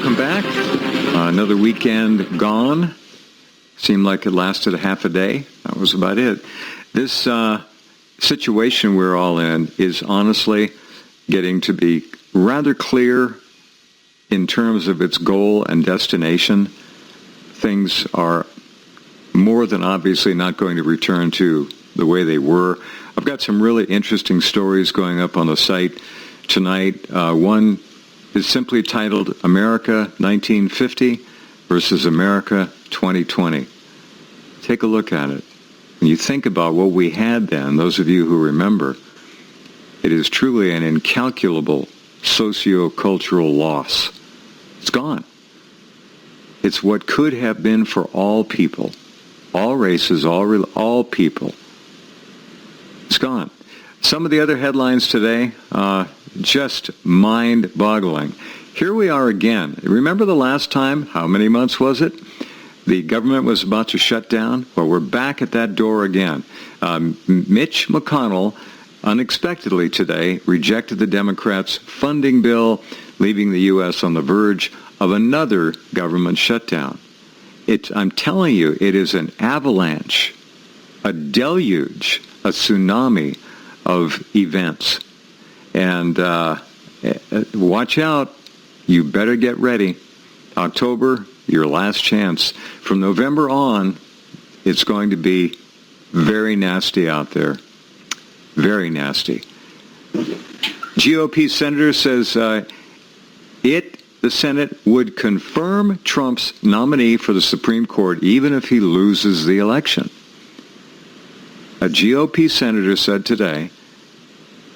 welcome back. Another weekend gone. Seemed like it lasted a half a day. That was about it. This situation we're all in is honestly getting to be rather clear in terms of its goal and destination. Things are more than obviously not going to return to the way they were. I've got some really interesting stories going up on the site tonight. One is simply titled America 1950 versus America 2020. Take a look at it. When you think about what we had then, those of you who remember, it is truly an incalculable socio-cultural loss. It's gone. It's what could have been for all people, all races, all people. It's gone. Some of the other headlines today, just mind-boggling. Here we are again. Remember the last time, how many months was it? The government was about to shut down. Well, we're back at that door again. Mitch McConnell, unexpectedly today, rejected the Democrats' funding bill, leaving the U.S. on the verge of another government shutdown. I'm telling you, it is an avalanche, a deluge, a tsunami of events. And watch out. You better get ready. October, your last chance. From November on, it's going to be very nasty out there. Very nasty. GOP senator says the Senate would confirm Trump's nominee for the Supreme Court even if he loses the election. A GOP senator said today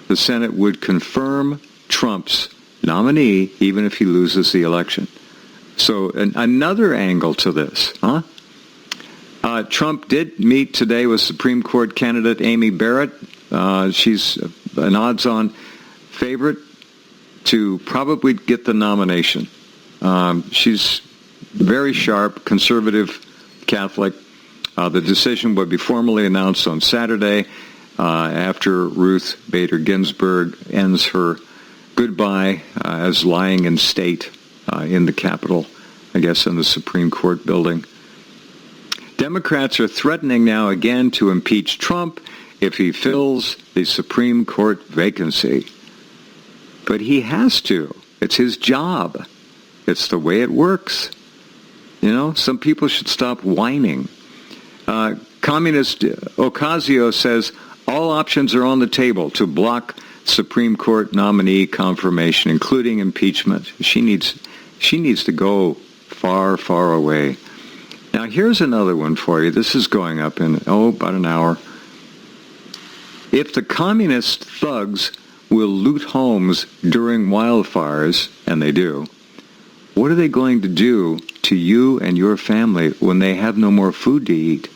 the Senate would confirm Trump's nominee even if he loses the election. So another angle to this, huh? Trump did meet today with Supreme Court candidate Amy Barrett. She's an odds-on favorite to probably get the nomination. She's very sharp, conservative Catholic. The decision would be formally announced on Saturday after Ruth Bader Ginsburg ends her goodbye as lying in state in the Capitol, I guess in the Supreme Court building. Democrats are threatening now again to impeach Trump if he fills the Supreme Court vacancy. But he has to. It's his job. It's the way it works. You know, some people should stop whining. Communist Ocasio says all options are on the table to block Supreme Court nominee confirmation, including impeachment. She needs to go far, far away. Now, here's another one for you. This is going up in, about an hour. If the communist thugs will loot homes during wildfires, and they do, what are they going to do to you and your family when they have no more food to eat?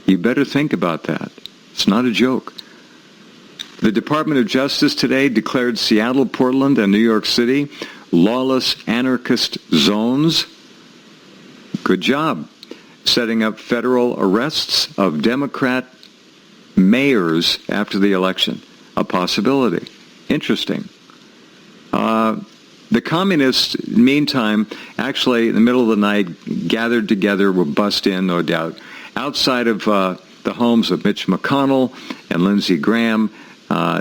You better think about that. It's not a joke. The Department of Justice today declared Seattle, Portland, and New York City lawless anarchist zones. Good job. Setting up federal arrests of Democrat mayors after the election. A possibility. Interesting. The communists, meantime, actually in the middle of the night, gathered together, were bussed in, no doubt, outside of the homes of Mitch McConnell and Lindsey Graham,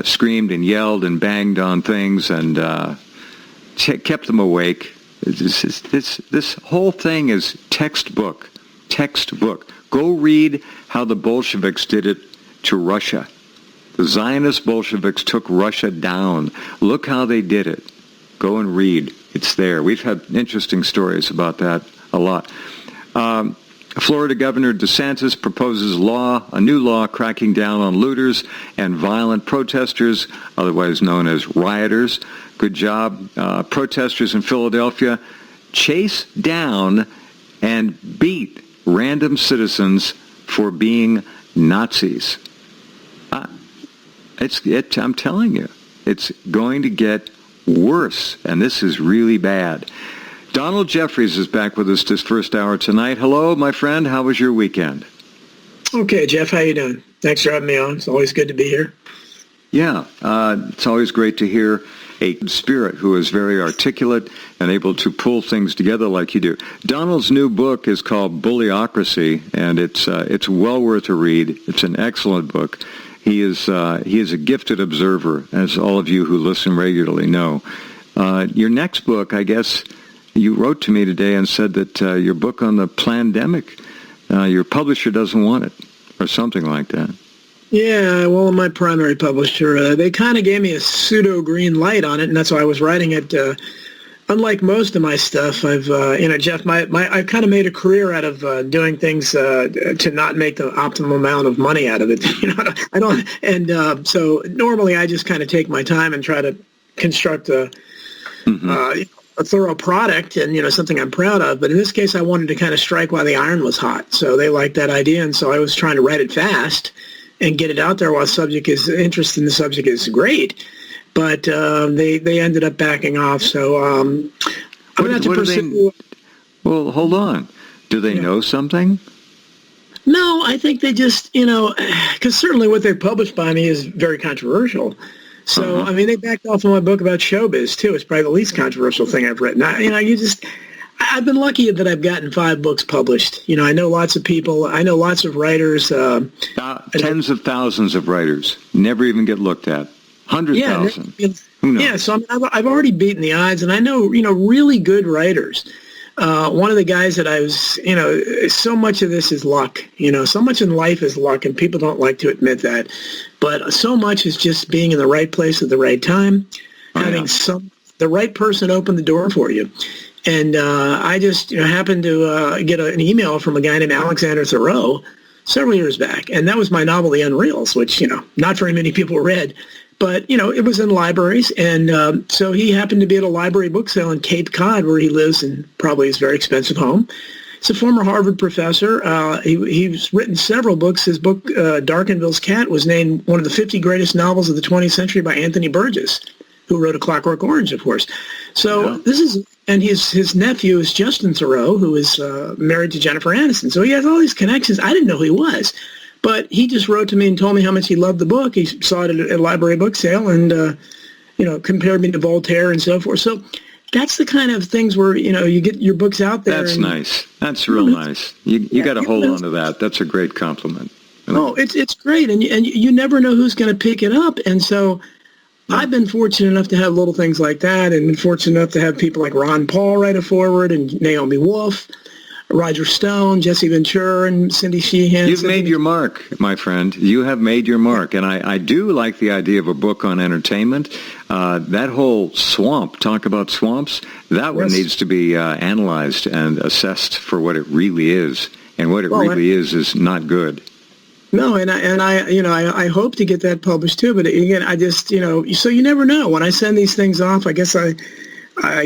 screamed and yelled and banged on things and kept them awake. This whole thing is textbook. Go read how the Bolsheviks did it to Russia. The Zionist Bolsheviks took Russia down. Look how they did it. Go and read. It's there. We've had interesting stories about that a lot. Florida Governor DeSantis proposes a new law cracking down on looters and violent protesters, otherwise known as rioters. Good job. Protesters in Philadelphia chase down and beat random citizens for being Nazis. I'm telling you, it's going to get worse, and this is really bad. Donald Jeffries is back with us this first hour tonight. Hello, my friend. How was your weekend? Okay, Jeff. How you doing? Thanks for having me on. It's always good to be here. Yeah, it's always great to hear a spirit who is very articulate and able to pull things together like you do. Donald's new book is called Bullyocracy, and it's well worth a read. It's an excellent book. He is a gifted observer, as all of you who listen regularly know. Your next book, I guess, you wrote to me today and said that your book on the plandemic, your publisher doesn't want it, or something like that. Yeah, well, my primary publisher, they kind of gave me a pseudo green light on it, and that's why I was writing it. Unlike most of my stuff, I've, Jeff, I've kind of made a career out of doing things to not make the optimal amount of money out of it. I don't, and so normally I just kind of take my time and try to construct a thorough product and, something I'm proud of. But in this case, I wanted to kind of strike while the iron was hot. So they liked that idea, and so I was trying to write it fast and get it out there while interest in the subject is great. But they ended up backing off. So I'm going to have to pursue. Well, hold on. Do they know something? No, I think they just, because certainly what they published by me is very controversial. So, I mean, they backed off on my book about showbiz, too. It's probably the least controversial thing I've written. I've been lucky that I've gotten 5 books published. I know lots of people. I know lots of writers. Tens of thousands of writers never even get looked at. 100,000. Who knows? Yeah, so I've already beaten the odds, and I know, really good writers. One of the guys that I was, so much of this is luck. So much in life is luck, and people don't like to admit that. But so much is just being in the right place at the right time, having the right person open the door for you. And I just happened to get an email from a guy named Alexander Thoreau several years back. And that was my novel, The Unreals, which, not very many people read. But, it was in libraries. And so he happened to be at a library book sale in Cape Cod, where he lives in probably his very expensive home. He's a former Harvard professor. He's written several books. His book, Darkenville's Cat, was named one of the 50 greatest novels of the 20th century by Anthony Burgess, who wrote A Clockwork Orange, of course. So this is, and his nephew is Justin Thoreau, who is married to Jennifer Aniston. So he has all these connections. I didn't know who he was, but he just wrote to me and told me how much he loved the book. He saw it at a library book sale and, compared me to Voltaire and so forth. So that's the kind of things where, you get your books out there. That's nice. That's real nice. You got to hold on to that. That's a great compliment. Oh, it's great. And you never know who's going to pick it up. And so I've been fortunate enough to have little things like that, and been fortunate enough to have people like Ron Paul write a foreword, and Naomi Wolf, Roger Stone, Jesse Ventura, and Cindy Sheehan. You've made your mark, my friend. You have made your mark, and I do like the idea of a book on entertainment. That whole swamp, talk about swamps, that one needs to be analyzed and assessed for what it really is, and what it really is not good. No, and I hope to get that published too. But again, I just, so you never know. When I send these things off, I guess I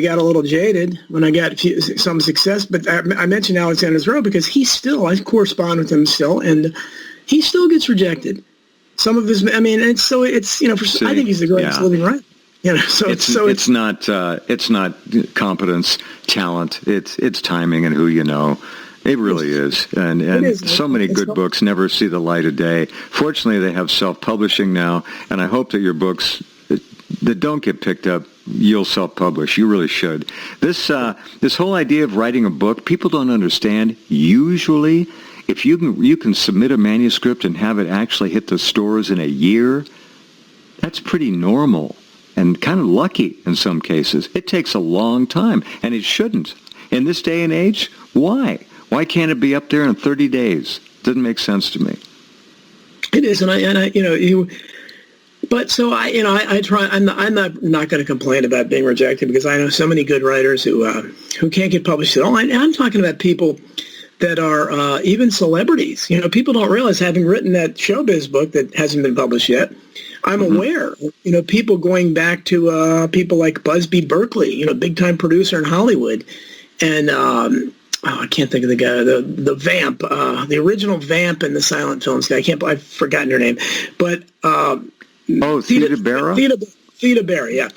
got a little jaded when I got some success. But I mentioned Alexander Thoreau because I correspond with him still, and he still gets rejected. Some of his, I think he's the greatest living writer. It's not competence, talent. It's timing and who you know. It really is. And so many good books never see the light of day. Fortunately, they have self-publishing now, and I hope that your books that don't get picked up, you'll self-publish. You really should. This whole idea of writing a book, people don't understand. Usually, if you can submit a manuscript and have it actually hit the stores in a year, that's pretty normal and kind of lucky in some cases. It takes a long time, and it shouldn't. In this day and age, why? Why can't it be up there in 30 days? Doesn't make sense to me. It is, but so I try. I'm not going to complain about being rejected because I know so many good writers who can't get published at all. I'm talking about people that are even celebrities. People don't realize, having written that showbiz book that hasn't been published yet, I'm aware. People going back to people like Busby Berkeley, big time producer in Hollywood, and I can't think of the guy, the vamp, the original vamp in the silent films guy. I've forgotten her name, but Theda Bara? Theda Bara, yeah.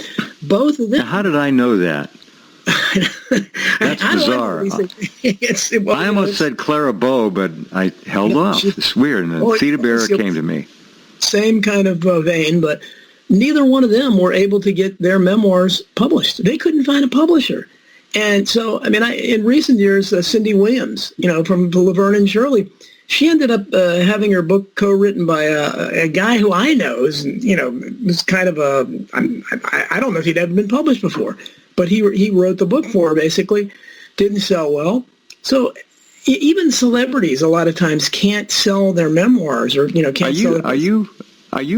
Both of them. Now, how did I know that? That's bizarre. I almost said Clara Bow, but I held off. It's weird. And then Theda Bara came to me. Same kind of vein, but neither one of them were able to get their memoirs published. They couldn't find a publisher. And so, I mean, in recent years, Cindy Williams, from Laverne and Shirley, she ended up having her book co-written by a guy who I know is, was kind of I don't know if he'd ever been published before, but he wrote the book for her, basically. Didn't sell well. So even celebrities a lot of times can't sell their memoirs or, can't sell. Are you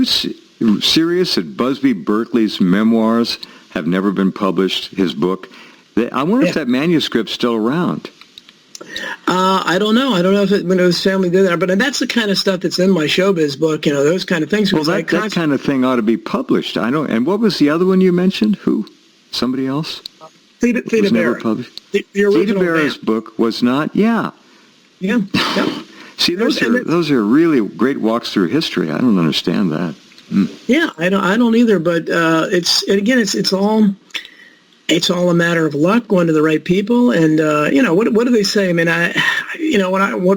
serious that Busby Berkeley's memoirs have never been published, his book? I wonder if that manuscript's still around. I don't know. I don't know if when his family did that, but that's the kind of stuff that's in my showbiz book. Those kind of things. Well, that kind of thing ought to be published. I don't. And what was the other one you mentioned? Who? Somebody else? Theda Bara. The Theda Bara's book was not. Yeah. Yeah. See, those are really great walks through history. I don't understand that. Yeah, I don't either. But it's all a matter of luck, going to the right people, and what do they say? I mean,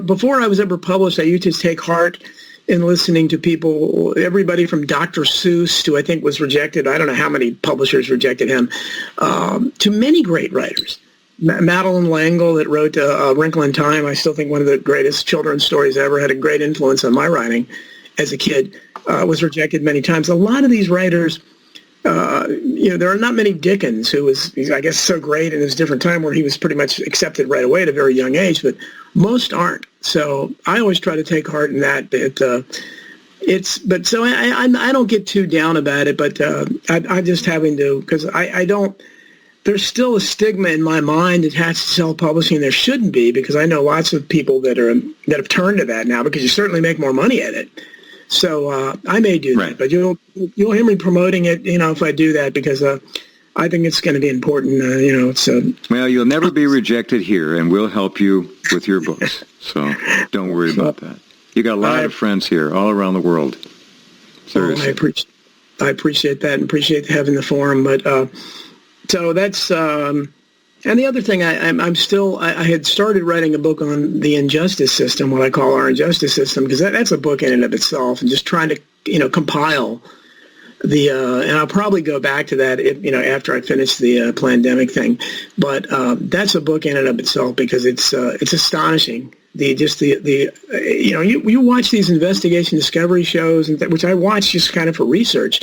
before I was ever published, I used to take heart in listening to people, everybody from Dr. Seuss, who I think was rejected. I don't know how many publishers rejected him, to many great writers. Madeline L'Engle, that wrote A Wrinkle in Time, I still think one of the greatest children's stories ever, had a great influence on my writing as a kid, was rejected many times. A lot of these writers, there are not many. Dickens, who was, I guess, so great in his different time where he was pretty much accepted right away at a very young age, but most aren't. So I always try to take heart in that. I don't get too down about it, but I'm just having to, because I don't, there's still a stigma in my mind attached to self-publishing. There shouldn't be, because I know lots of people that have turned to that now, because you certainly make more money at it. So I may do that, but you'll hear me promoting it, if I do that, because I think it's going to be important. Well, you'll never be rejected here, and we'll help you with your books. So don't worry about that. You got a lot of friends here, all around the world. Seriously. I appreciate that, and appreciate having the forum. But so that's. And the other thing, I had started writing a book on the injustice system, what I call our injustice system, because that's a book in and of itself, and just trying to, compile and I'll probably go back to that, after I finish the pandemic thing. But that's a book in and of itself, because it's astonishing. You watch these investigation discovery shows, which I watch just kind of for research,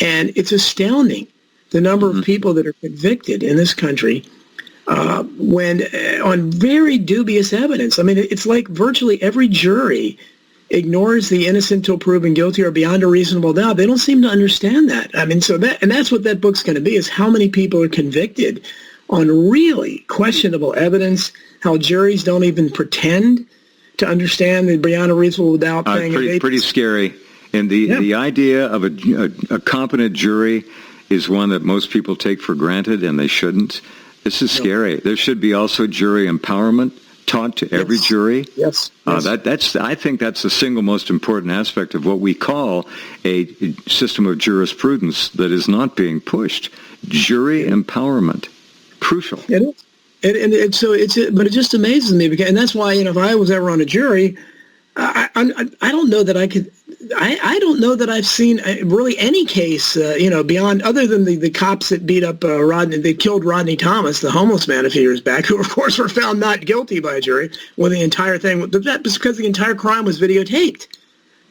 and it's astounding the number of people that are convicted in this country on very dubious evidence. I mean, it's like virtually every jury ignores the innocent till proven guilty or beyond a reasonable doubt. They don't seem to understand that. I mean, that's what that book's going to be, is how many people are convicted on really questionable evidence, how juries don't even pretend to understand the beyond a reasonable doubt thing. Pretty scary. And the idea of a competent jury is one that most people take for granted, and they shouldn't. This is scary. There should be also jury empowerment taught to every jury. Yes. I think that's the single most important aspect of what we call a system of jurisprudence that is not being pushed. Jury empowerment, crucial. It is. But it just amazes me, and that's why, if I was ever on a jury, I don't know that I could. I don't know that I've seen really any case, beyond, other than the cops that beat up Rodney. They killed Rodney Thomas, the homeless man, a few years back, who of course were found not guilty by a jury when the entire thing. That was because the entire crime was videotaped,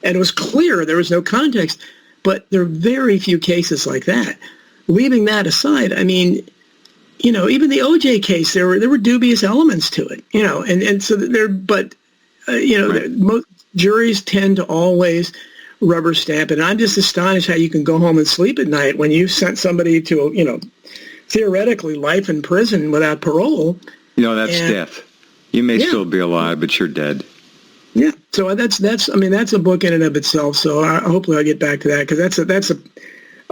and it was clear there was no context. But there are very few cases like that. Leaving that aside, I mean, even the OJ case, there were dubious elements to it, and so there. But most juries tend to always rubber stamp it. And I'm just astonished how you can go home and sleep at night when you've sent somebody to, theoretically life in prison without parole. That's death. You may still be alive, but you're dead. Yeah. So that's a book in and of itself. So hopefully I'll get back to that, because that's a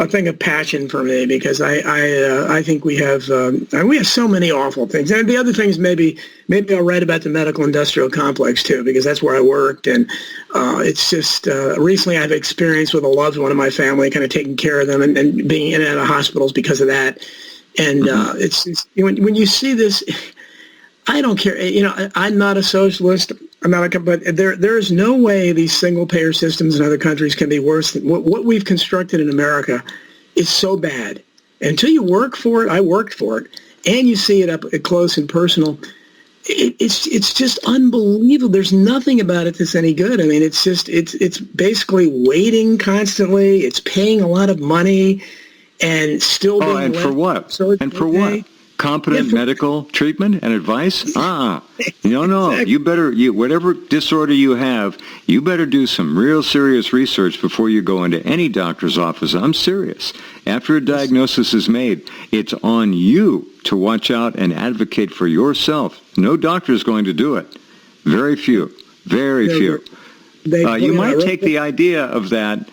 thing of passion for me, because I think we have so many awful things. And the other thing is maybe I'll write about the medical industrial complex too, because that's where I worked. And it's just recently I've experienced with a loved one of my family, kind of taking care of them and being in and out of hospitals because of that. And it's when you see this, I don't care. I'm not a socialist. but there is no way these single-payer systems in other countries can be worse than what we've constructed in America is so bad. Until you work for it, I worked for it, and you see it up close and personal, it's just unbelievable. There's nothing about it that's any good. I mean, it's basically waiting constantly. It's paying a lot of money and still being and for what? And for what? Competent medical treatment and advice? No. Exactly. You better, whatever disorder you have, you better do some real serious research before you go into any doctor's office. I'm serious. After a diagnosis is made, it's on you to watch out and advocate for yourself. No doctor is going to do it. Very few. Very few. You might take the idea of that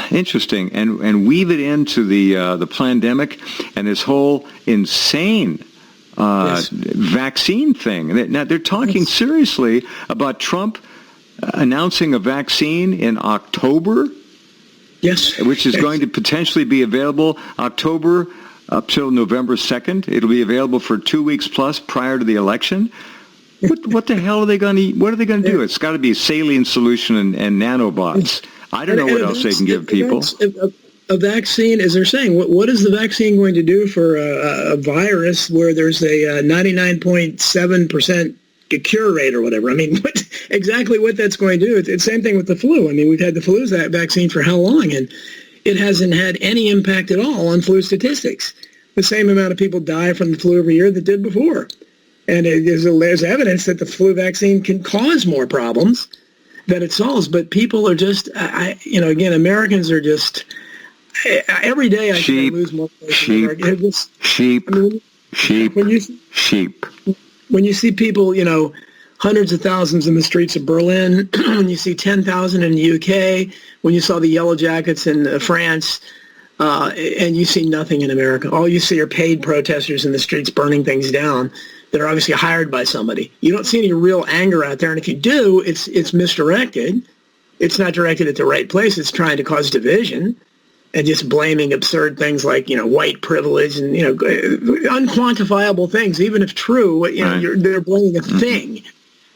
interesting, and weave it into the pandemic and this whole insane vaccine thing. Now they're talking seriously about Trump announcing a vaccine in October. Yes, which is going to potentially be available October up till November 2nd. It'll be available for 2 weeks plus prior to the election. What the hell are they going to? What are they going to do? It's got to be saline solution and nanobots. I don't know what else they can give people. A vaccine, as they're saying, what is the vaccine going to do for a virus where there's a 99.7% cure rate or whatever? I mean, exactly what that's going to do. It's the same thing with the flu. I mean, we've had the flu vaccine for how long? And it hasn't had any impact at all on flu statistics. The same amount of people die from the flu every year that did before. And there's evidence that the flu vaccine can cause more problems that it solves, but people are just, again, Americans are just, every day I lose more places. Sheep. When you see people, hundreds of thousands in the streets of Berlin, when you see 10,000 in the UK, when you saw the Yellow Jackets in France, and you see nothing in America. All you see are paid protesters in the streets burning things down that are obviously hired by somebody. You don't see any real anger out there, and if you do, it's misdirected. It's not directed at the right place. It's trying to cause division and just blaming absurd things like, white privilege and, unquantifiable things, even if true, they're blaming a thing.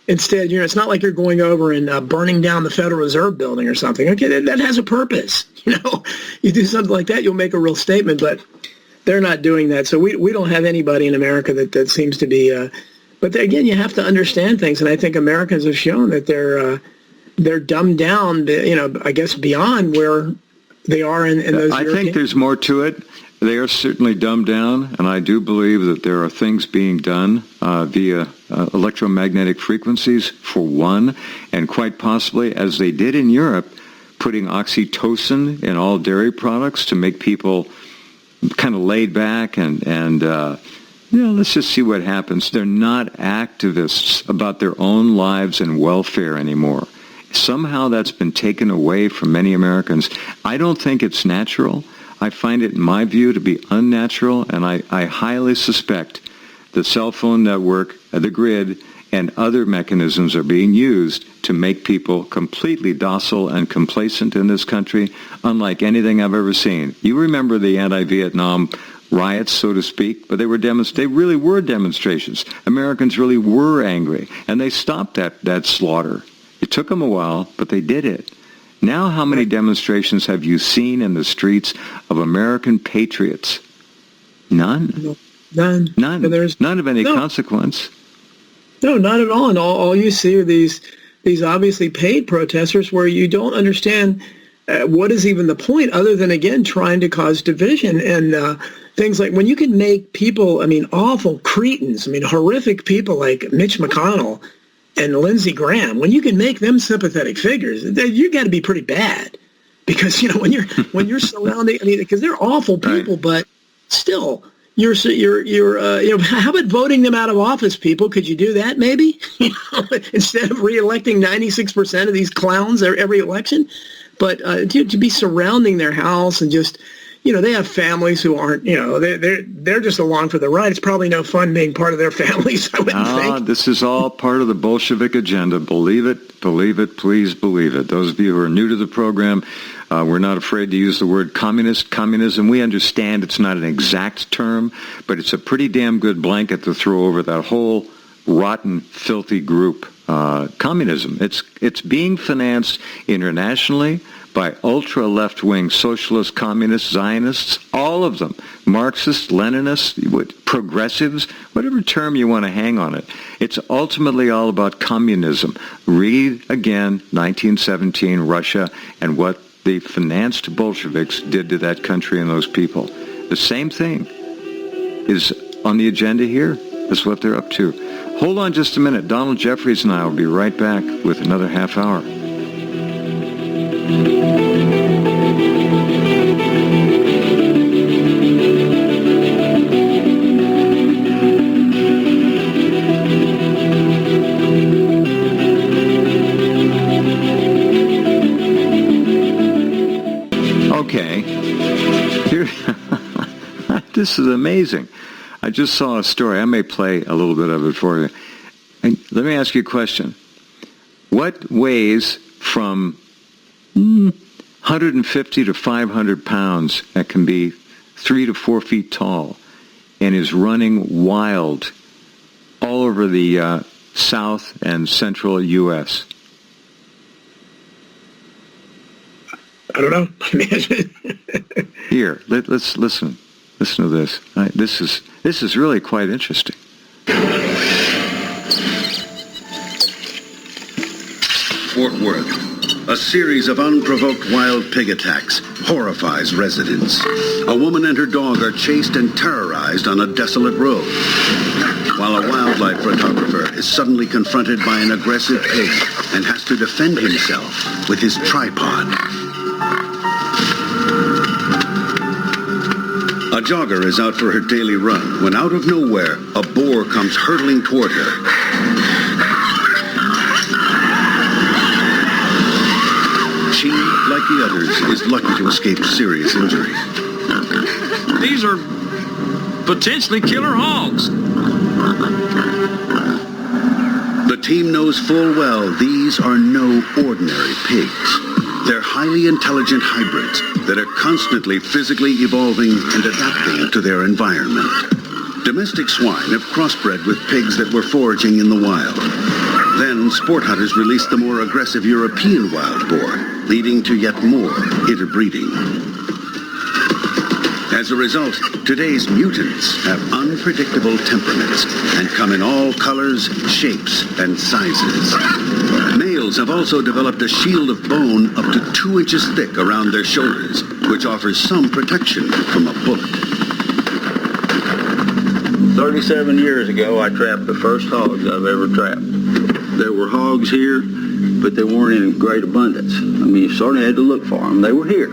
Instead, it's not like you're going over and burning down the Federal Reserve building or something. Okay, that has a purpose. You do something like that, you'll make a real statement, but they're not doing that. So we don't have anybody in America that seems to be, but again, you have to understand things. And I think Americans have shown that they're dumbed down, I guess beyond where they are in those I think there's more to it. They are certainly dumbed down, and I do believe that there are things being done via electromagnetic frequencies, for one, and quite possibly, as they did in Europe, putting oxytocin in all dairy products to make people kind of laid back and let's just see what happens. They're not activists about their own lives and welfare anymore. Somehow that's been taken away from many Americans. I don't think it's natural. I find it, in my view, to be unnatural, and I highly suspect the cell phone network, the grid, and other mechanisms are being used to make people completely docile and complacent in this country, unlike anything I've ever seen. You remember the anti-Vietnam riots, so to speak, but they really were demonstrations. Americans really were angry, and they stopped that slaughter. It took them a while, but they did it. Now how many demonstrations have you seen in the streets of American patriots? None. None. None of any consequence. No, not at all. And all you see are these obviously paid protesters where you don't understand what is even the point other than, again, trying to cause division and things like when you can make people, awful cretins, horrific people like Mitch McConnell and Lindsey Graham, when you can make them sympathetic figures, you got to be pretty bad because, when you're surrounding, because they're awful people, but still. You're how about voting them out of office, people? Could you do that maybe? Instead of re-electing 96% of these clowns every election? But to be surrounding their house and just, they have families who aren't, they're just along for the ride. It's probably no fun being part of their families, I wouldn't think. This is all part of the Bolshevik agenda. Believe it, please believe it. Those of you who are new to the program, we're not afraid to use the word communism. We understand it's not an exact term, but it's a pretty damn good blanket to throw over that whole rotten, filthy group. Communism. It's being financed internationally by ultra-left-wing socialist, communist, Zionists, all of them, Marxists, Leninists, progressives, whatever term you want to hang on it. It's ultimately all about communism. Read again 1917 Russia and what the financed Bolsheviks did to that country and those people. The same thing is on the agenda here. That's what they're up to. Hold on just a minute. Donald Jeffries and I will be right back with another half hour. Okay. Here, this is amazing. I just saw a story. I may play a little bit of it for you. And let me ask you a question. What weighs from 150 to 500 pounds that can be 3 to 4 feet tall and is running wild all over the south and central U.S.? I don't know. Here, let's listen. Listen to this. This is really quite interesting. Fort Worth. A series of unprovoked wild pig attacks horrifies residents. A woman and her dog are chased and terrorized on a desolate road, while a wildlife photographer is suddenly confronted by an aggressive pig and has to defend himself with his tripod. A jogger is out for her daily run when out of nowhere, a boar comes hurtling toward her. She, like the others, is lucky to escape serious injury. These are potentially killer hogs. The team knows full well these are no ordinary pigs. They're highly intelligent hybrids that are constantly physically evolving and adapting to their environment. Domestic swine have crossbred with pigs that were foraging in the wild. Then sport hunters released the more aggressive European wild boar, leading to yet more interbreeding. As a result, today's mutants have unpredictable temperaments and come in all colors, shapes, and sizes. Males have also developed a shield of bone up to 2 inches thick around their shoulders, which offers some protection from a bullet. 37 years ago, I trapped the first hogs I've ever trapped. There were hogs here, but they weren't in great abundance. I mean, you sort of had to look for them. They were here.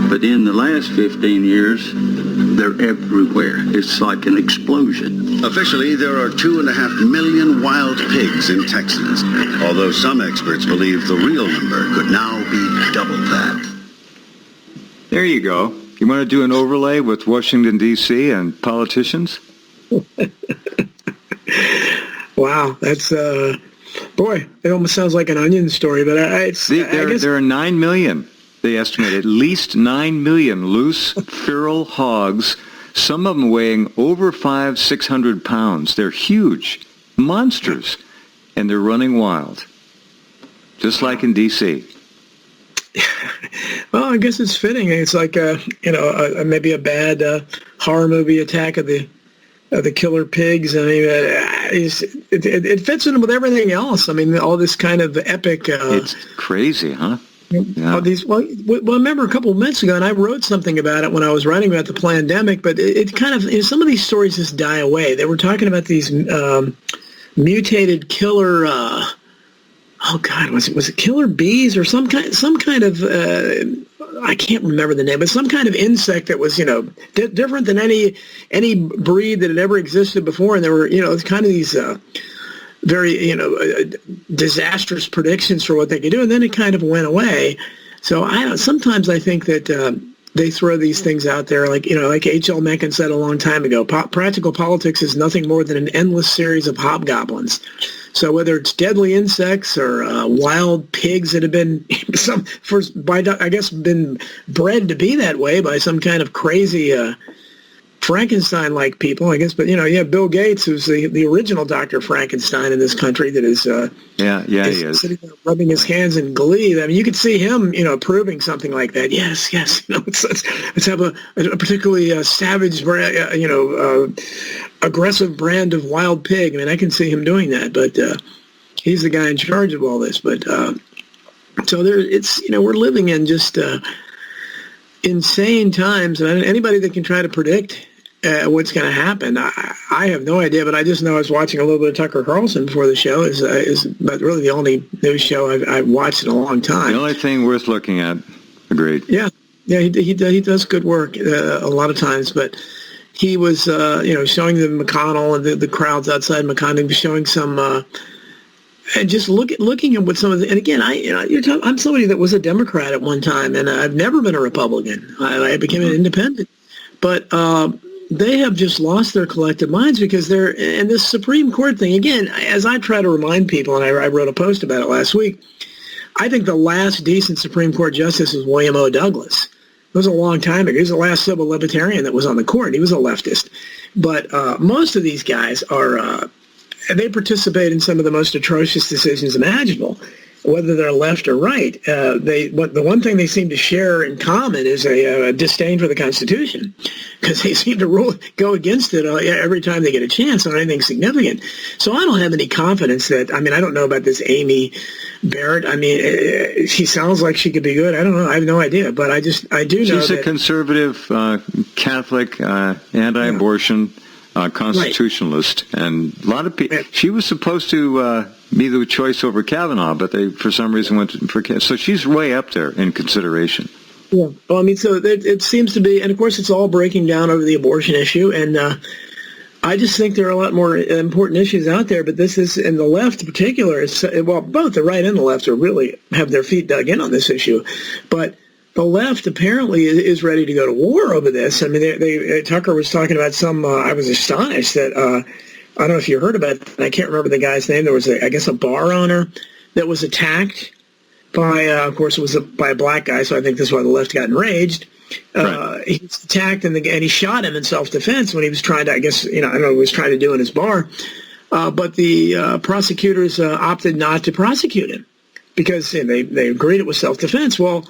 But in the last 15 years, they're everywhere. It's like an explosion. Officially, there are 2.5 million wild pigs in Texas, although some experts believe the real number could now be double that. There you go. You want to do an overlay with Washington, D.C. and politicians? Wow, that's, boy, it almost sounds like an Onion story, but I guess... There are 9 million. They estimate at least 9 million loose, feral hogs, some of them weighing over 500-600 pounds. They're huge, monsters, and they're running wild, just like in D.C. Well, I guess it's fitting. It's like, maybe a bad horror movie attack of the killer pigs. I mean, it fits in with everything else. I mean, all this kind of epic... it's crazy, huh? Yeah. Well, I remember a couple of months ago, and I wrote something about it when I was writing about the pandemic, but it kind of, some of these stories just die away. They were talking about these mutated killer, was it killer bees or some kind of, I can't remember the name, but some kind of insect that was, different than any breed that had ever existed before. And there were, it's kind of these... very, disastrous predictions for what they could do, and then it kind of went away. So sometimes I think that they throw these things out there, like H.L. Mencken said a long time ago, practical politics is nothing more than an endless series of hobgoblins. So whether it's deadly insects or wild pigs that have been been bred to be that way by some kind of crazy Frankenstein-like people, I guess. But, Bill Gates, who's the original Dr. Frankenstein in this country, that is he is sitting there rubbing his hands in glee. I mean, you could see him, approving something like that. Yes. Let's have a particularly savage, aggressive brand of wild pig. I mean, I can see him doing that, but he's the guy in charge of all this. But so we're living in just insane times, and anybody that can try to predict what's going to happen, I have no idea. But I just know I was watching a little bit of Tucker Carlson before the show. Is but really the only news show I've watched in a long time. The only thing worth looking at. Agreed. Yeah, he does good work a lot of times, but. He was, showing the McConnell and the crowds outside McConnell, showing some, and just looking at what some of the, and again, I'm somebody that was a Democrat at one time, and I've never been a Republican. I became an independent, but they have just lost their collective minds because and this Supreme Court thing, again, as I try to remind people, and I wrote a post about it last week, I think the last decent Supreme Court justice was William O. Douglas. It was a long time ago. He was the last civil libertarian that was on the court. He was a leftist. But most of these guys they participate in some of the most atrocious decisions imaginable, whether they're left or right. The one thing they seem to share in common is a disdain for the Constitution, because they seem to go against it every time they get a chance on anything significant. So I don't have any confidence that, I don't know about this Amy Barrett. She sounds like she could be good. I don't know. I have no idea. But I do know she's a conservative, Catholic, anti-abortion, constitutionalist, right. And a lot of people. She was supposed to be the choice over Kavanaugh, but they, for some reason, went for Kavanaugh. So she's way up there in consideration. Yeah. Well, so it seems to be, and of course, it's all breaking down over the abortion issue, and I just think there are a lot more important issues out there, but this is, in the left in particular, both the right and the left really have their feet dug in on this issue, but the left apparently is ready to go to war over this. I mean, Tucker was talking about I was astonished that, I don't know if you heard about it, I can't remember the guy's name. There was, I guess, a bar owner that was attacked by, of course, it was by a black guy, so I think that's why the left got enraged. Right. He was attacked, and he shot him in self-defense when he was trying to, I guess, I don't know what he was trying to do in his bar. But the prosecutors opted not to prosecute him because they agreed it was self-defense. Well,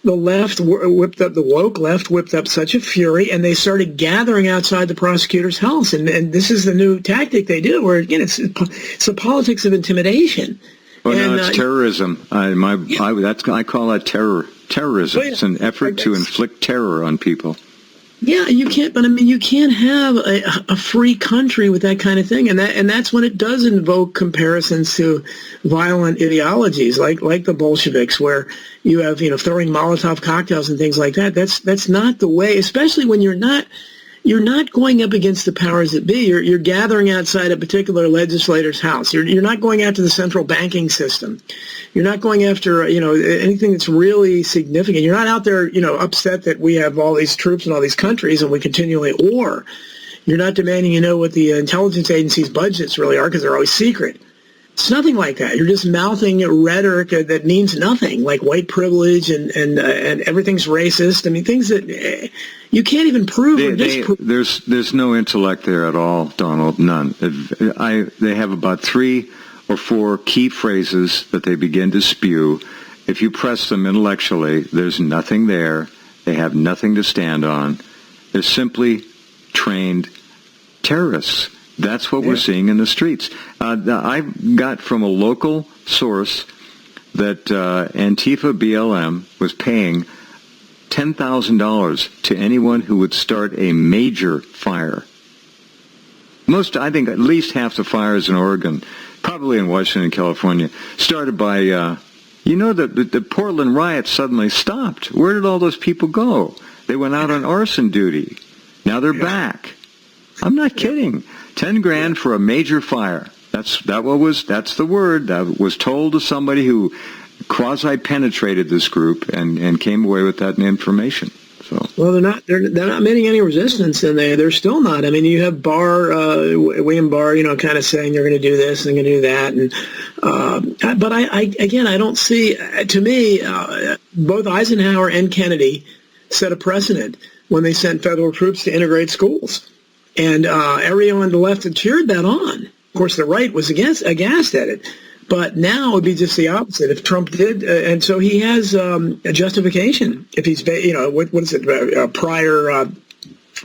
the left the woke left whipped up such a fury, and they started gathering outside the prosecutor's house. And this is the new tactic they do, where, again, it's the politics of intimidation. Well, no, it's terrorism. I call that terrorism. It's an effort to inflict terror on people. Yeah, you can't. But you can't have a free country with that kind of thing, and that's when it does invoke comparisons to violent ideologies like the Bolsheviks, where you have throwing Molotov cocktails and things like that. That's not the way, especially when you're not going up against the powers that be. You're gathering outside a particular legislator's house. You're not going after the central banking system. You're not going after anything that's really significant. You're not out there upset that we have all these troops in all these countries and we continually at war. You're not demanding what the intelligence agencies' budgets really are, because they're always secret. It's nothing like that. You're just mouthing rhetoric that means nothing, like white privilege and everything's racist. Things that you can't even prove or disprove. There's no intellect there at all, Donald. None. They have about 3 or 4 key phrases that they begin to spew. If you press them intellectually, there's nothing there. They have nothing to stand on. They're simply trained terrorists. That's what we're seeing in the streets. I got from a local source that Antifa BLM was paying $10,000 to anyone who would start a major fire. I think at least half the fires in Oregon, probably in Washington, California, started by, the Portland riots suddenly stopped. Where did all those people go? They went out on arson duty. Now they're back. I'm not kidding. $10,000 for a major fire. That's the word that was told to somebody who quasi-penetrated this group and came away with that information. So. Well, they're not meeting any resistance, and they're still not. You have William Barr, kind of saying they're going to do this and going to do that, and but I don't see. To me, both Eisenhower and Kennedy set a precedent when they sent federal troops to integrate schools. And everyone on the left had cheered that on. Of course, the right was aghast at it. But now it would be just the opposite if Trump did. And so he has a justification if he's, what is it, prior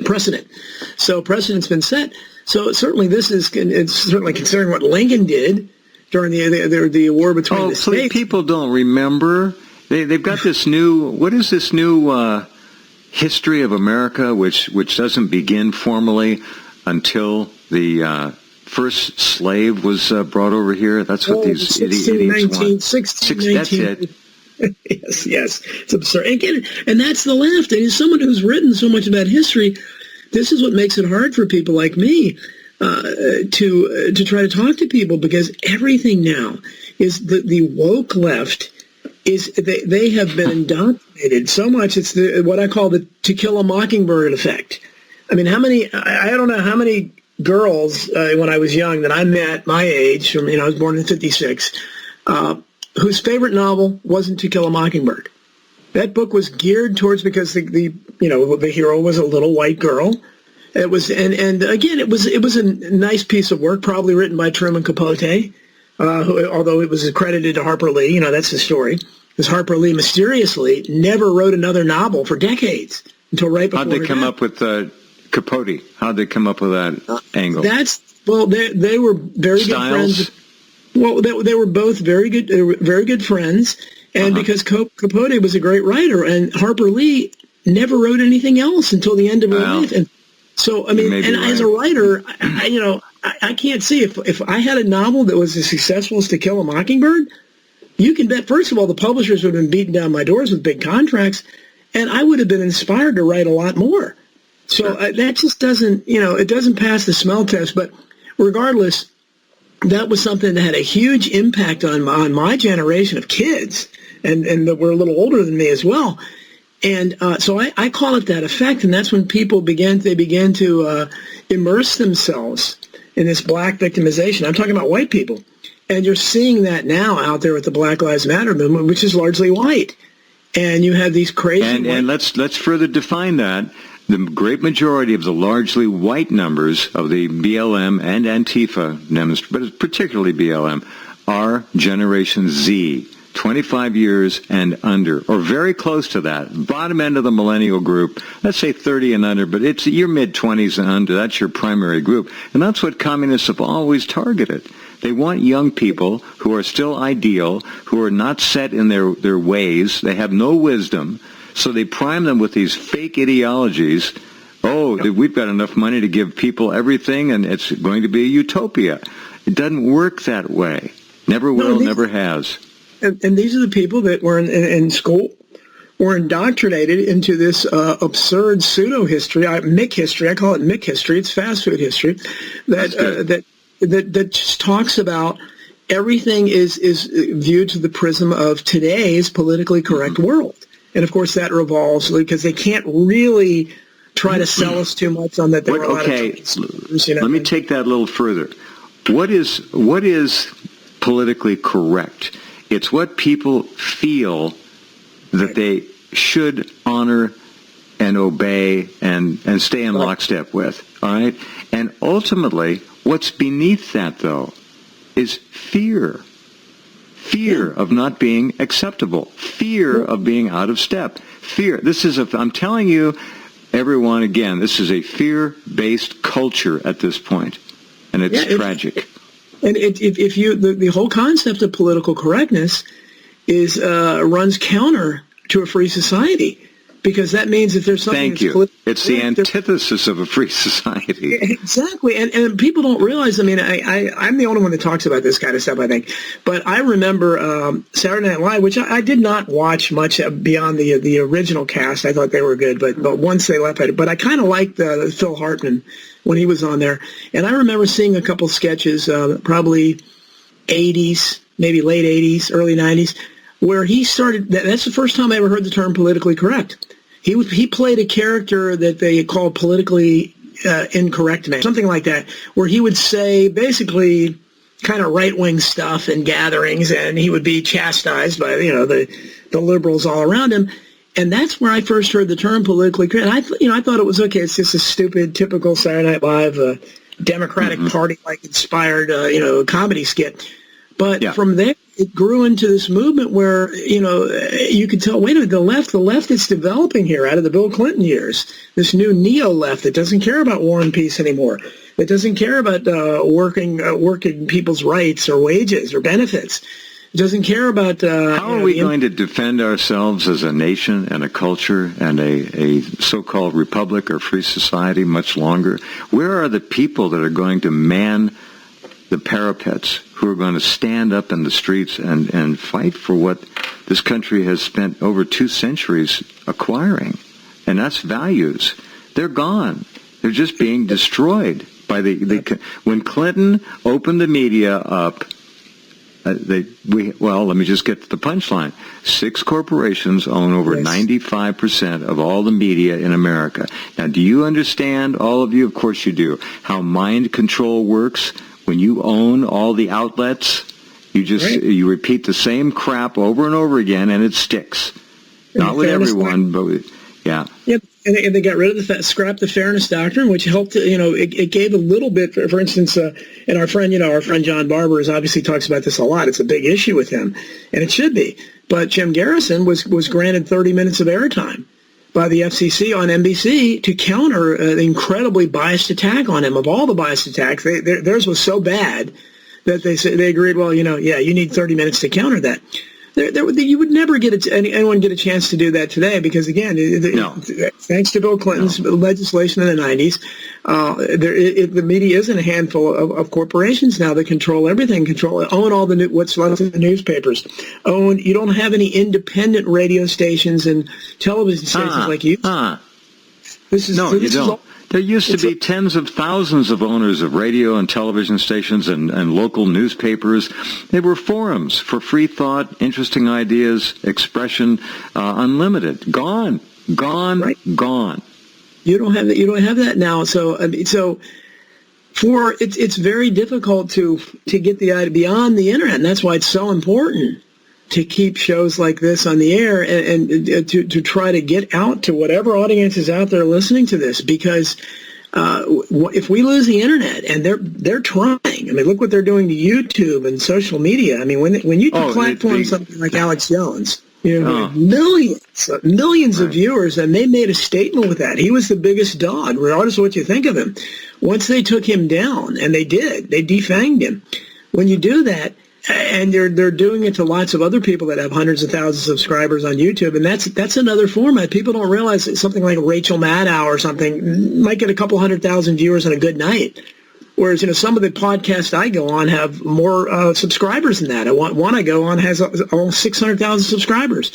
precedent. So precedent's been set. So certainly it's certainly considering what Lincoln did during the war between the states. People don't remember. They've got this new, what is this new history of America, which doesn't begin formally until the first slave was brought over here. That's what these idiots want. 1619. That's it. Yes. It's absurd. And that's the left. And as someone who's written so much about history, this is what makes it hard for people like me to try to talk to people, because everything now is the woke left. They have been indoctrinated so much. It's what I call the To Kill a Mockingbird effect. I mean, I don't know how many girls when I was young that I met my age, I was born in 56, whose favorite novel wasn't To Kill a Mockingbird. That book was geared towards, because the hero was a little white girl. It was, and again, it was a nice piece of work, probably written by Truman Capote, although it was accredited to Harper Lee. That's the story. Because Harper Lee mysteriously never wrote another novel for decades until right before. How'd they come up with Capote? How'd they come up with that angle? They were very good friends. Well, they were both very good. They were very good friends, and because Capote was a great writer, and Harper Lee never wrote anything else until the end of her life. And so, I mean, and as a writer, I can't see if I had a novel that was as successful as To Kill a Mockingbird. You can bet, first of all, the publishers would have been beating down my doors with big contracts, and I would have been inspired to write a lot more. So that just doesn't, it doesn't pass the smell test. But regardless, that was something that had a huge impact on my generation of kids, and that were a little older than me as well. And so I call it that effect, and that's when people began to immerse themselves in this black victimization. I'm talking about white people. And you're seeing that now out there with the Black Lives Matter movement, which is largely white. And you have these crazy... And let's further define that. The great majority of the largely white numbers of the BLM and Antifa, but particularly BLM, are Generation Z, 25 years and under, or very close to that. Bottom end of the millennial group, let's say 30 and under, but it's your mid-20s and under. That's your primary group. And that's what communists have always targeted. They want young people who are still ideal, who are not set in their ways. They have no wisdom. So they prime them with these fake ideologies. We've got enough money to give people everything, and it's going to be a utopia. It doesn't work that way. Never will, never has. And these are the people that were in school, were indoctrinated into this absurd pseudo-history, Mick history. I call it Mick history. It's fast food history. That just talks about everything is viewed through the prism of today's politically correct world. And, of course, that revolves because they can't really try to sell us too much on that. Let me take that a little further. What is politically correct? It's what people feel that they should honor and obey and stay in lockstep with, all right? And ultimately, what's beneath that, though, is fear. Fear of not being acceptable. Fear of being out of step. Fear. I'm telling you, everyone, again, this is a fear-based culture at this point, and it's tragic. And if you, the whole concept of political correctness is runs counter to a free society, because that means if there's something... Thank you. It's the antithesis of a free society. Exactly. And people don't realize, I mean, I'm the only one that talks about this kind of stuff, I think. But I remember Saturday Night Live, which I did not watch much beyond the original cast. I thought they were good, but once they left, but I kind of liked Phil Hartman when he was on there. And I remember seeing a couple sketches, probably 80s, maybe late 80s, early 90s, where he started, that's the first time I ever heard the term politically correct. He played a character that they called politically incorrect man, something like that, where he would say basically kind of right-wing stuff in gatherings, and he would be chastised by, the liberals all around him. And that's where I first heard the term politically correct. And I thought it was okay. It's just a stupid, typical Saturday Night Live, Democratic Party-like inspired, comedy skit. But from there, it grew into this movement where, you could tell, wait a minute, the left is developing here out of the Bill Clinton years. This new neo-left that doesn't care about war and peace anymore. That doesn't care about working people's rights or wages or benefits. Doesn't care about... How are we going to defend ourselves as a nation and a culture and a so-called republic or free society much longer? Where are the people that are going to man the parapets, who are going to stand up in the streets and fight for what this country has spent over 2 centuries acquiring? And that's values. They're gone. They're just being destroyed by when Clinton opened the media up. Let me just get to the punchline. 6 corporations own over 95% of all the media in America. Now, do you understand, all of you, of course you do, how mind control works? When you own all the outlets, you repeat the same crap over and over again, and it sticks. Not with everyone, but yeah. Yep. And they got rid of scrapped the fairness doctrine, which helped, it gave a little bit, for instance, and our friend John Barber obviously talks about this a lot. It's a big issue with him, and it should be. But Jim Garrison was granted 30 minutes of airtime by the FCC on NBC to counter an incredibly biased attack on him. Of all the biased attacks, theirs was so bad that they agreed, well, you need 30 minutes to counter that. You would never get anyone get a chance to do that today because, again, thanks to Bill Clinton's legislation in the 90s, the media isn't a handful of corporations now that control everything, own all what's left of the newspapers. You don't have any independent radio stations and television stations like you. You don't. There used to be tens of thousands of owners of radio and television stations and local newspapers. They were forums for free thought, interesting ideas, expression, unlimited. Gone. You don't have that. You don't have that now. So it's very difficult to get the idea beyond the internet, and that's why it's so important to keep shows like this on the air and to try to get out to whatever audience is out there listening to this, because if we lose the internet, and they're trying, I mean, look what they're doing to YouTube and social media. I mean, when YouTube platforms something like Alex Jones, millions of viewers, and they made a statement with that. He was the biggest dog, regardless of what you think of him. Once they took him down, and they defanged him. When you do that, and they're doing it to lots of other people that have hundreds of thousands of subscribers on YouTube, and that's another format. People don't realize that something like Rachel Maddow or something might get a couple 100,000 viewers on a good night, whereas some of the podcasts I go on have more subscribers than that. One I go on has almost 600,000 subscribers,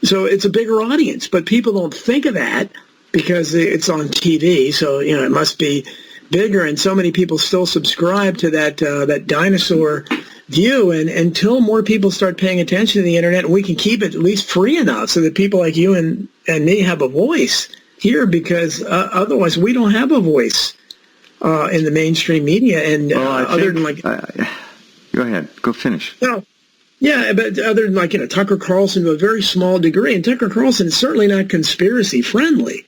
so it's a bigger audience. But people don't think of that because it's on TV, so it must be bigger. And so many people still subscribe to that dinosaur view, and until more people start paying attention to the internet, we can keep it at least free enough so that people like you and me have a voice here, because otherwise we don't have a voice in the mainstream media. And go ahead, go finish. No, yeah, but other than Tucker Carlson to a very small degree, and Tucker Carlson is certainly not conspiracy friendly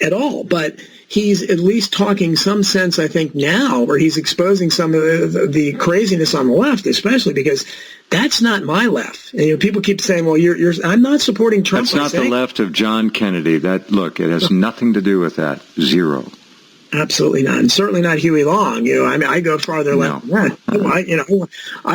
at all, but he's at least talking some sense, I think, now, where he's exposing some of the craziness on the left, especially because that's not my left. And people keep saying, "Well, I'm not supporting Trump." That's not the left of John Kennedy. It has nothing to do with that. Zero. Absolutely not, and certainly not Huey Long. I go farther left. I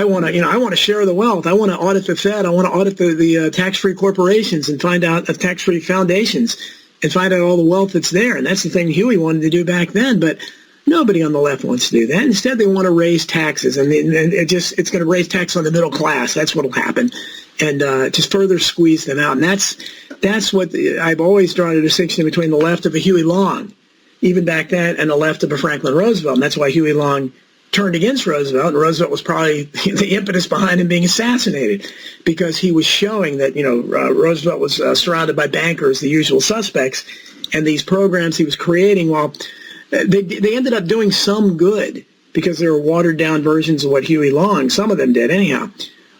want to share the wealth. I want to audit the Fed. I want to audit the tax-free corporations and find out tax-free foundations and find out all the wealth that's there. And that's the thing Huey wanted to do back then, but nobody on the left wants to do that. Instead, they want to raise taxes, and it's going to raise tax on the middle class. That's what will happen, and just further squeeze them out. And that's what I've always drawn a distinction between the left of a Huey Long, even back then, and the left of a Franklin Roosevelt. And that's why Huey Long turned against Roosevelt, and Roosevelt was probably the impetus behind him being assassinated, because he was showing that, Roosevelt was surrounded by bankers, the usual suspects, and these programs he was creating, while they ended up doing some good, because they were watered-down versions of what Huey Long, some of them did anyhow,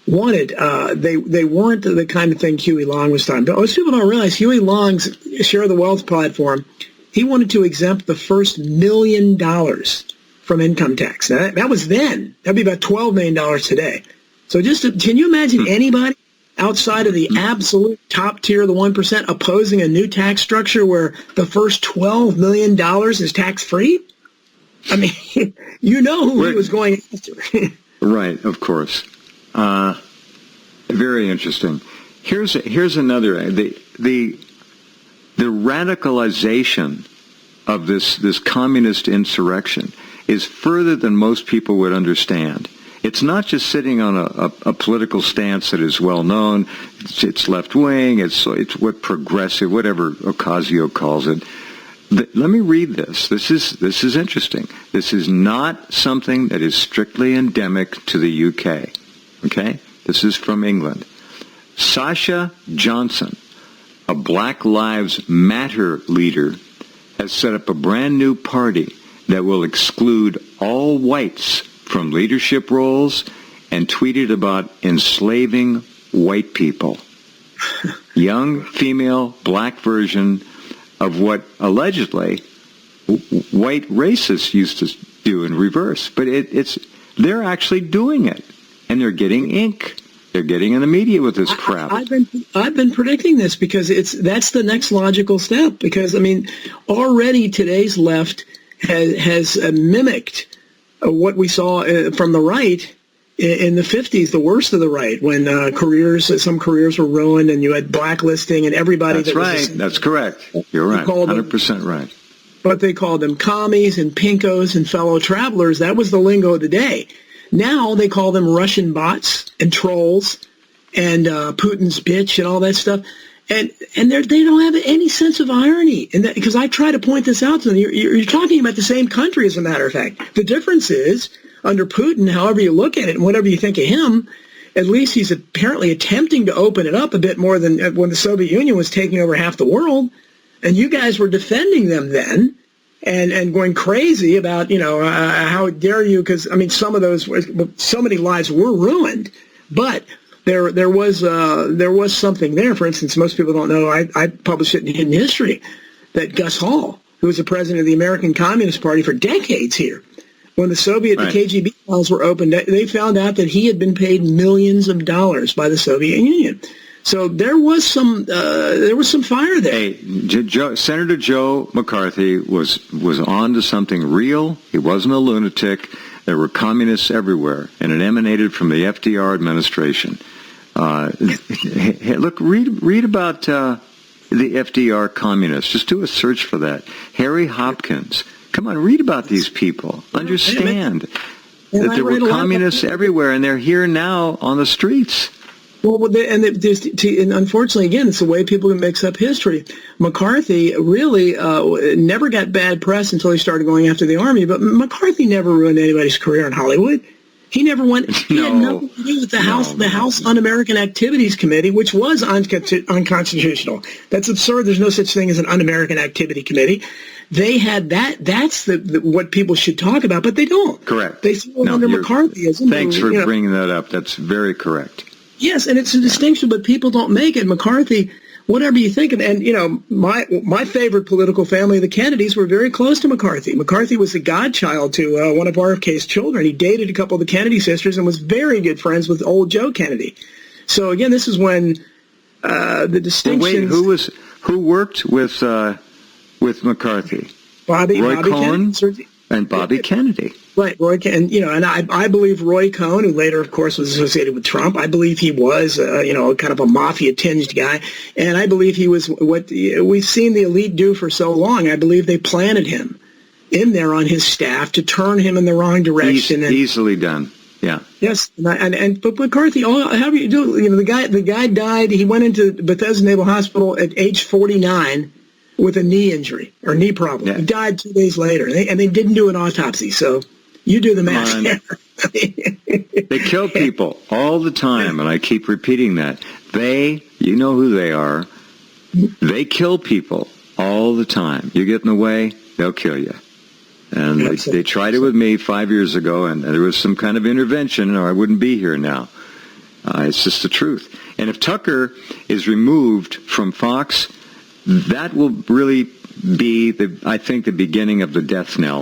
wanted. They weren't the kind of thing Huey Long was talking about. Most people don't realize Huey Long's Share the Wealth platform, he wanted to exempt the first $1 million from income tax. Now, that was then. That'd be about $12 million today. So can you imagine anybody outside of the absolute top tier of the 1% opposing a new tax structure where the first $12 million is tax-free? I mean, you know who he was going after. Right, of course. Very interesting. Here's another. The radicalization of this communist insurrection is further than most people would understand. It's not just sitting on a political stance that is well known. It's left wing. It's what progressive, whatever Ocasio calls it. Let me read this. This is interesting. This is not something that is strictly endemic to the UK. Okay, this is from England. Sasha Johnson, a Black Lives Matter leader, has set up a brand new party that will exclude all whites from leadership roles and tweeted about enslaving white people. Young, female, black version of what allegedly white racists used to do in reverse. But they're actually doing it, and they're getting ink. They're getting in the media with this crap. I've been predicting this because that's the next logical step. Because I mean, already today's left has mimicked what we saw from the right in the 50s, the worst of the right, when some careers were ruined and you had blacklisting and everybody. That's right. That's correct. You're right. 100% right. But they called them commies and pinkos and fellow travelers. That was the lingo of the day. Now they call them Russian bots and trolls and Putin's bitch and all that stuff. And they don't have any sense of irony. And because I try to point this out to them, you're talking about the same country, as a matter of fact. The difference is, under Putin, however you look at it and whatever you think of him, at least he's apparently attempting to open it up a bit more than when the Soviet Union was taking over half the world. And you guys were defending them then and going crazy about, how dare you, because, I mean, so many lives were ruined. But there was something there. For instance, most people don't know, I published it in Hidden History, that Gus Hall, who was the president of the American Communist Party for decades here, when the the KGB files were opened, they found out that he had been paid millions of dollars by the Soviet Union. So there was some fire there. Hey, Senator Joe McCarthy was on to something real. He wasn't a lunatic. There were communists everywhere, and it emanated from the FDR administration. Look, read about the FDR communists. Just do a search for that. Harry Hopkins. Come on, read about these people. Understand that there were communists everywhere, and they're here now on the streets. Well, and unfortunately, again, it's the way people can mix up history. McCarthy really never got bad press until he started going after the Army, but McCarthy never ruined anybody's career in Hollywood. He never went. He had nothing to do with the House Un-American Activities Committee, which was unconstitutional. That's absurd. There's no such thing as an Un-American Activity Committee. They had that. That's what people should talk about, but they don't. Correct. They throw it under McCarthyism. Thanks for bringing that up. That's very correct. Yes, and it's a distinction, but people don't make it. McCarthy, whatever you think of, and my favorite political family, the Kennedys, were very close to McCarthy. McCarthy was the godchild to one of RFK's children. He dated a couple of the Kennedy sisters and was very good friends with old Joe Kennedy. So again, this is when the distinctions. Well, wait, who worked with McCarthy? Roy Cohn and Bobby Kennedy. Right, Roy, and I believe Roy Cohn, who later, of course, was associated with Trump. I believe he was, kind of a mafia-tinged guy, and I believe he was what we've seen the elite do for so long. I believe they planted him in there on his staff to turn him in the wrong direction. Easily done. Yeah. Yes, but McCarthy, however you do, the guy died. He went into Bethesda Naval Hospital at age 49 with a knee injury or knee problem. Yeah. He died 2 days later, and they didn't do an autopsy. So. You do the math there. They kill people all the time, and I keep repeating that. You know who they are. They kill people all the time. You get in the way, they'll kill you. And they tried it with me 5 years ago, and there was some kind of intervention, or I wouldn't be here now. It's just the truth. And if Tucker is removed from Fox, that will really be, I think, the beginning of the death knell